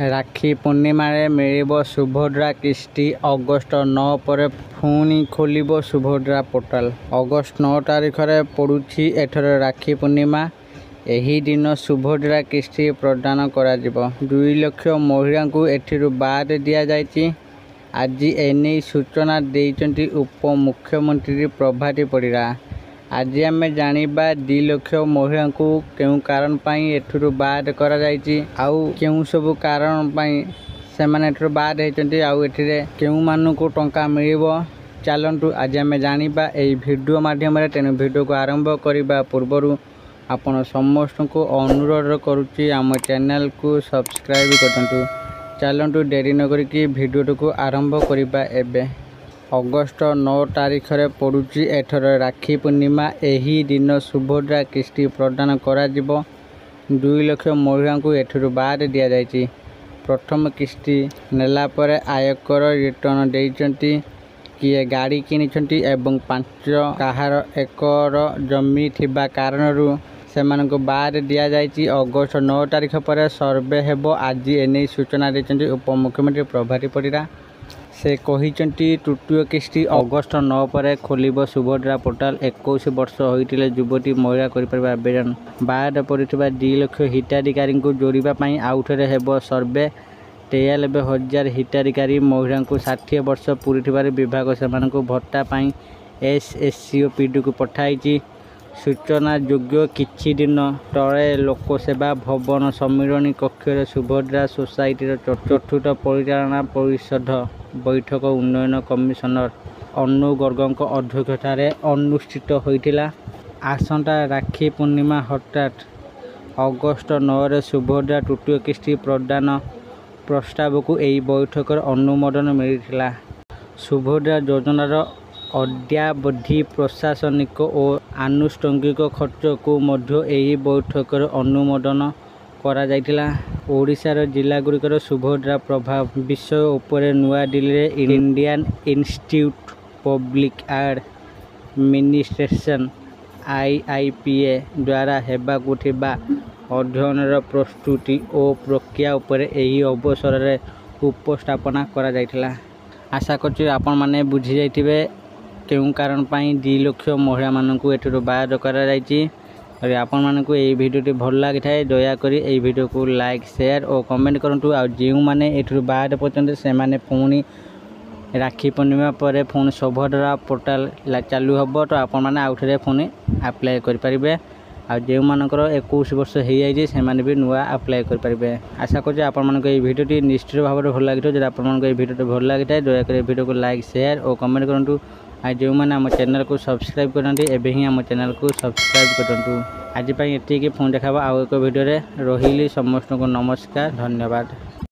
राखी पूर्णिमारे मिलिबो सुभद्रा किस्ती अगस्ट 9 पर पुणी खोलिबो सुभद्रा पोर्टाल। अगस्ट 9 तारिख रे पड़ुछि एथर राखी पूर्णिमा। एही दिन सुभद्रा किस्ती प्रदान करा जिवो। 2 लाख महिला को एथिरु बाद दिया जायछि। आज एने सूचना देइचंती उप मुख्यमंत्री प्रभाती परिड़ा। आज आम जानिबा 2 लाख महिला को केउ कारण पाई एथुरु बाद करा जायछि आउ केउ सब कारण पाई से माने एथुरु बाद हेचंती आउ एथिरे केउ मानु को टंका मिलिबो। चलंतु आज आम जानिबा एई वीडियो माध्यम रे। तेनु वीडियो को आरंभ करिबा पूर्वरु आपण समस्त को अनुरोध करूची आम चैनल को सब्सक्राइब करतंतु। चलंतु देरी न करिकि वीडियो को आरंभ करिबा एबे। अगस्ट 9 तारिख रे पड़ुछि एथर राखी पूर्णिमा। एही दिन सुभद्रा किस्ती प्रदान करा जिवो। 2 लाख महिला को एथुरु बाद दिया जायछि। प्रथम किस्ती नेला परे आयकर रिटर्न देइचंती। किए गाड़ी किनिचंती एवं 5 काहार एकर जमी थिबा कारणरू सेमानको बाद दिया जायछि। अगस्ट 9 तारिख पर सर्वे हेबो। आज एने सूचना देइचंती उप मुख्यमंत्री प्रभाती परिड़ा। से कहिचंती तृतीय किस्ती अगस्ट 9 पर खोलिबो सुभद्रा पोर्टाल। 21 वर्ष होइतिले युवती महिला करिपरबा आवेदन। बाद पड़िथिबा 2 लाख हिताधिकारी को जोड़िबा पई आउथरे हेबो सर्वे। 93,000 हिताधिकारी महिला को 60 वर्ष पूरीथिबार विभाग सेमानकु भत्ता पई एसएससीओपीडी को पठाइछि। सूचना योग्य किछि दिन तळे लोकसेवा भवन सम्मिलनी कक्ष सुभद्रा सोसाइटी चतुर्थ परिचालना परिषद बैठक उन्नयन कमिशनर अनु गर्गଙ୍କ अध्यक्षतार अनुष्ठित होइतिला। आसंता राखी पूर्णिमा हठात अगस्ट 9 रे सुभद्रा तृतीय किस्ती प्रदान प्रस्ताव को एई बैठक अनुमोदन मिलिथिला। सुभद्रा योजनार अद्यावधि प्रशासनिक और आनुषंगिक खर्च को मध्य एही बैठक अनुमोदन करा जायतिला। ओडिशार जिला गुरिकर सुभद्रा प्रभाव विषय उपरे नुआ दिल्ली रे Indian institute public administration IIPA द्वारा हेबाकु थिबा अध्ययनर प्रस्तुति और प्रक्रिया उपरे एही अवसर रे उपस्थापना करा जायतिला। आशा करछि आपण माने बुझी जायतिबे केउ कारण पाई 2 लाख महिला मानकु एठरो बाद करा जायछि। और आपण मानकु एई वीडियोटी भल लागि थाए दया करी एई वीडियो को लाइक शेयर और कमेंट करंतु। आ जेउ माने एठरो बाद पचंदे से माने पुणी राखी पूर्णिमा पर पुणी सुभद्रा पोर्टाल चालू हबो। तो आपण माने आउथरे पुणी अप्लाई करि परिबे। आ जेउ मानकर 21 वर्ष हे जायछि से माने भी नुआ अप्लाई करि परिबे। आशा करछि आपण मानकु एई वीडियोटी निश्चित भाबरे भल लागि जदि आपण मानकु एई वीडियोटी भल लागि थाए दया करी वीडियो को लाइक शेयर और कमेंट करंतु। आ जो मैंने आम चैनल को सब्सक्राइब करते एवं ही आम चैनल को सब्सक्राइब करतु। आज एतिकी फोन देखा आउ एक वीडियो रे रहिली। समस्त को नमस्कार, धन्यवाद।